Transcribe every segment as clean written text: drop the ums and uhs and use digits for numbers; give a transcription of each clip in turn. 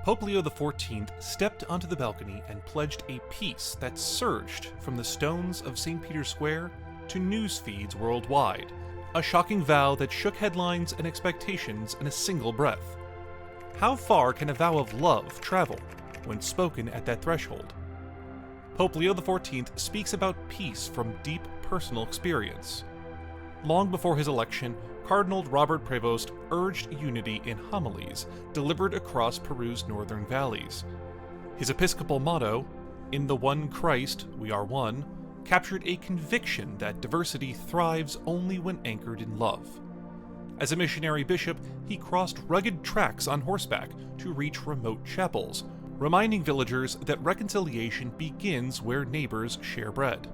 Pope Leo XIV stepped onto the balcony and pledged a peace that surged from the stones of St. Peter's Square to news feeds worldwide, a shocking vow that shook headlines and expectations in a single breath. How far can a vow of love travel when spoken at that threshold? Pope Leo XIV speaks about peace from deep personal experience. Long before his election, Cardinal Robert Prevost urged unity in homilies delivered across Peru's northern valleys. His episcopal motto, "In the one Christ, we are one," captured a conviction that diversity thrives only when anchored in love. As a missionary bishop, he crossed rugged tracks on horseback to reach remote chapels, reminding villagers that reconciliation begins where neighbors share bread.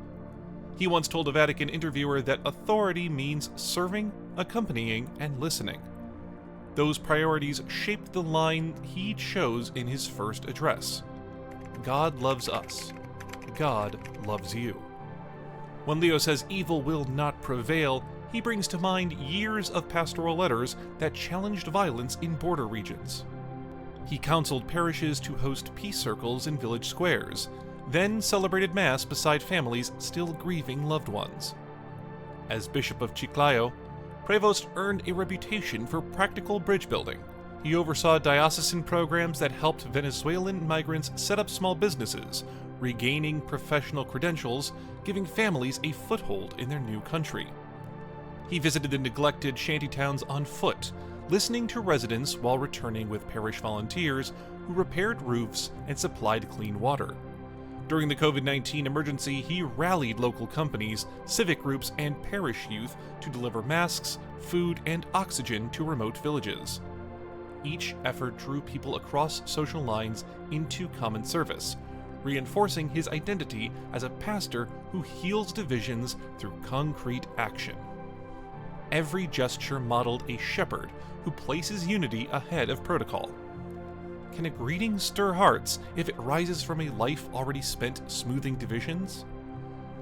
He once told a Vatican interviewer that authority means serving, accompanying, and listening. Those priorities shaped the line he chose in his first address. God loves us. God loves you. When Leo says evil will not prevail, he brings to mind years of pastoral letters that challenged violence in border regions. He counseled parishes to host peace circles in village squares, then celebrated Mass beside families still grieving loved ones. As Bishop of Chiclayo, Prevost earned a reputation for practical bridge building. He oversaw diocesan programs that helped Venezuelan migrants set up small businesses, regaining professional credentials, giving families a foothold in their new country. He visited the neglected shantytowns on foot, listening to residents while returning with parish volunteers who repaired roofs and supplied clean water. During the COVID-19 emergency, he rallied local companies, civic groups, and parish youth to deliver masks, food, and oxygen to remote villages. Each effort drew people across social lines into common service, reinforcing his identity as a pastor who heals divisions through concrete action. Every gesture modeled a shepherd who places unity ahead of protocol. Can a greeting stir hearts if it rises from a life already spent smoothing divisions?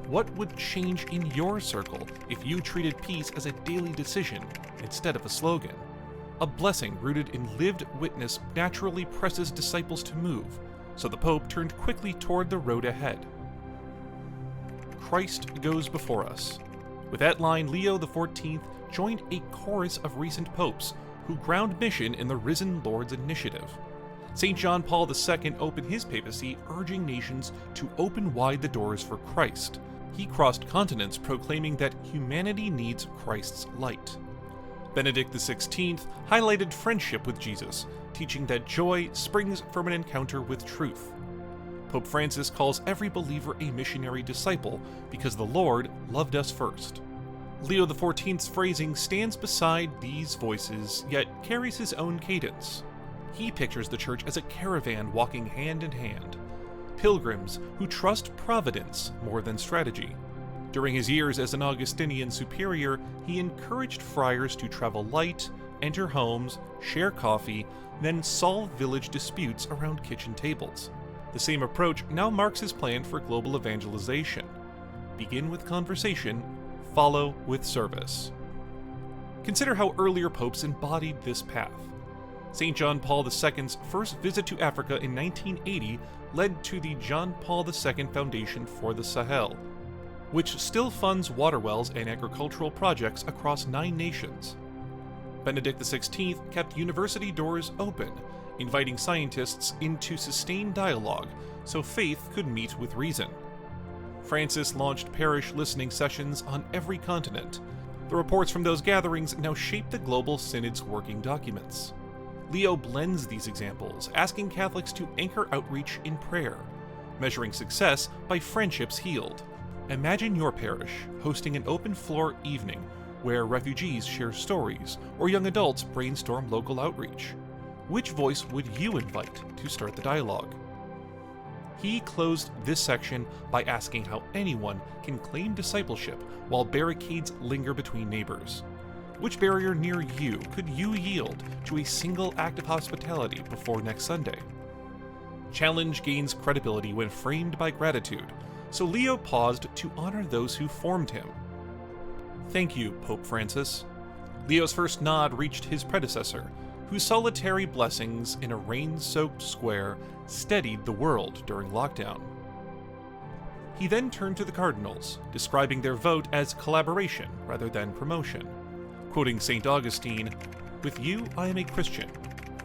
What would change in your circle if you treated peace as a daily decision instead of a slogan? A blessing rooted in lived witness naturally presses disciples to move, so the Pope turned quickly toward the road ahead. Christ goes before us. With that line, Leo XIV joined a chorus of recent popes who ground mission in the risen Lord's initiative. St. John Paul II opened his papacy urging nations to open wide the doors for Christ. He crossed continents proclaiming that humanity needs Christ's light. Benedict XVI highlighted friendship with Jesus, teaching that joy springs from an encounter with truth. Pope Francis calls every believer a missionary disciple because the Lord loved us first. Leo XIV's phrasing stands beside these voices, yet carries his own cadence. He pictures the church as a caravan walking hand in hand, pilgrims who trust providence more than strategy. During his years as an Augustinian superior, he encouraged friars to travel light, enter homes, share coffee, then solve village disputes around kitchen tables. The same approach now marks his plan for global evangelization. Begin with conversation, follow with service. Consider how earlier popes embodied this path. St. John Paul II's first visit to Africa in 1980 led to the John Paul II Foundation for the Sahel, which still funds water wells and agricultural projects across 9 nations. Benedict XVI kept university doors open, inviting scientists into sustained dialogue so faith could meet with reason. Francis launched parish listening sessions on every continent. The reports from those gatherings now shape the Global Synod's working documents. Leo blends these examples, asking Catholics to anchor outreach in prayer, measuring success by friendships healed. Imagine your parish hosting an open-floor evening where refugees share stories or young adults brainstorm local outreach. Which voice would you invite to start the dialogue? He closed this section by asking how anyone can claim discipleship while barricades linger between neighbors. Which barrier near you could you yield to a single act of hospitality before next Sunday? Challenge gains credibility when framed by gratitude, so Leo paused to honor those who formed him. Thank you, Pope Francis. Leo's first nod reached his predecessor, whose solitary blessings in a rain-soaked square steadied the world during lockdown. He then turned to the cardinals, describing their vote as collaboration rather than promotion. Quoting St. Augustine, "With you I am a Christian,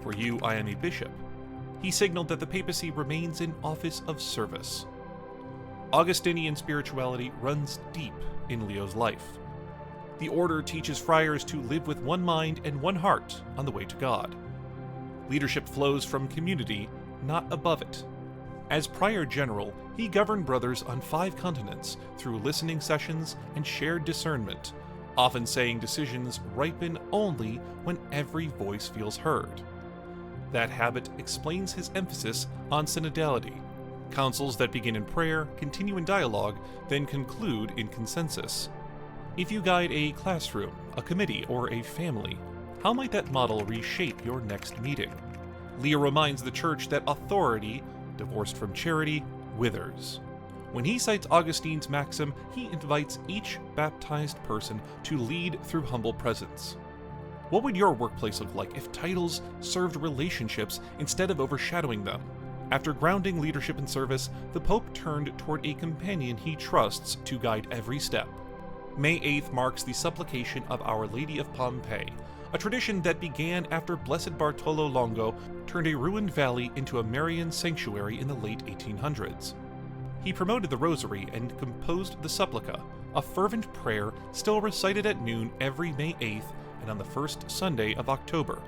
for you I am a bishop," he signaled that the papacy remains an office of service. Augustinian spirituality runs deep in Leo's life. The order teaches friars to live with one mind and one heart on the way to God. Leadership flows from community, not above it. As Prior General, he governed brothers on 5 continents through listening sessions and shared discernment, often saying decisions ripen only when every voice feels heard. That habit explains his emphasis on synodality. Councils that begin in prayer, continue in dialogue, then conclude in consensus. If you guide a classroom, a committee, or a family, how might that model reshape your next meeting? Leo reminds the Church that authority, divorced from charity, withers. When he cites Augustine's maxim, he invites each baptized person to lead through humble presence. What would your workplace look like if titles served relationships instead of overshadowing them? After grounding leadership in service, the Pope turned toward a companion he trusts to guide every step. May 8th marks the supplication of Our Lady of Pompeii, a tradition that began after Blessed Bartolo Longo turned a ruined valley into a Marian sanctuary in the late 1800s. He promoted the Rosary and composed the Supplica, a fervent prayer still recited at noon every May 8th and on the first Sunday of October.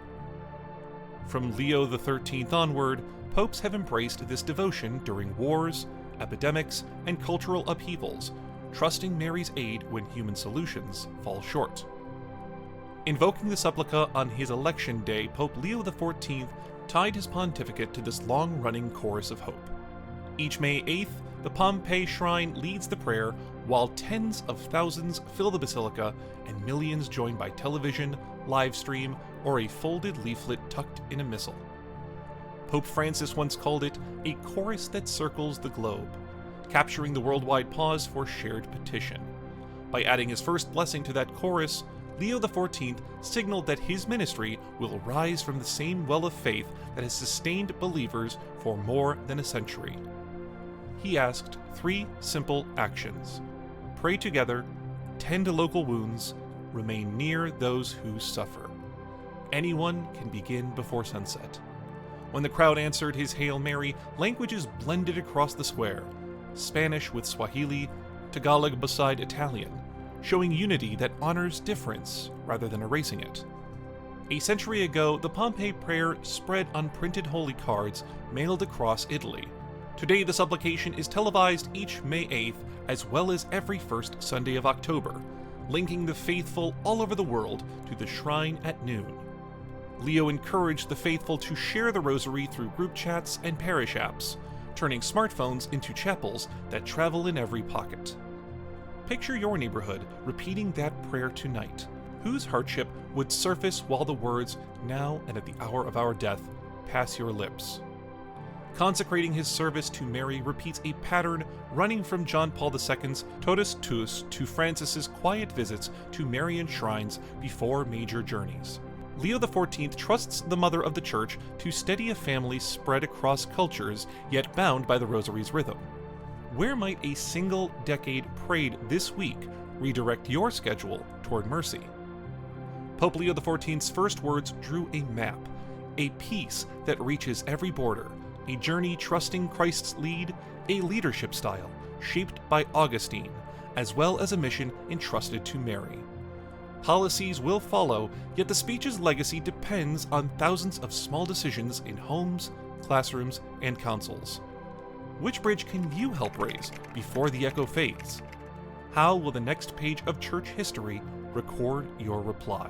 From Leo XIII onward, popes have embraced this devotion during wars, epidemics, and cultural upheavals, trusting Mary's aid when human solutions fall short. Invoking the Supplica on his election day, Pope Leo XIV tied his pontificate to this long-running chorus of hope. Each May 8th, the Pompeii Shrine leads the prayer, while tens of thousands fill the basilica and millions join by television, live stream, or a folded leaflet tucked in a missal. Pope Francis once called it a chorus that circles the globe, capturing the worldwide pause for shared petition. By adding his first blessing to that chorus, Leo XIV signaled that his ministry will rise from the same well of faith that has sustained believers for more than a century. He asked 3 simple actions: pray together, tend to local wounds, remain near those who suffer. Anyone can begin before sunset. When the crowd answered his Hail Mary, languages blended across the square, Spanish with Swahili, Tagalog beside Italian, showing unity that honors difference rather than erasing it. A century ago, the Pompeii prayer spread on printed holy cards mailed across Italy. Today, the supplication is televised each May 8th, as well as every first Sunday of October, linking the faithful all over the world to the shrine at noon. Leo encouraged the faithful to share the rosary through group chats and parish apps, turning smartphones into chapels that travel in every pocket. Picture your neighborhood repeating that prayer tonight. Whose hardship would surface while the words, "now and at the hour of our death," pass your lips? Consecrating his service to Mary repeats a pattern running from John Paul II's Totus Tuus to Francis's quiet visits to Marian shrines before major journeys. Leo XIV trusts the Mother of the Church to steady a family spread across cultures, yet bound by the Rosary's rhythm. Where might a single decade prayed this week redirect your schedule toward mercy? Pope Leo XIV's first words drew a map, a peace that reaches every border, a journey trusting Christ's lead, a leadership style shaped by Augustine, as well as a mission entrusted to Mary. Policies will follow, yet the speech's legacy depends on thousands of small decisions in homes, classrooms, and councils. Which bridge can you help raise before the echo fades? How will the next page of church history record your reply?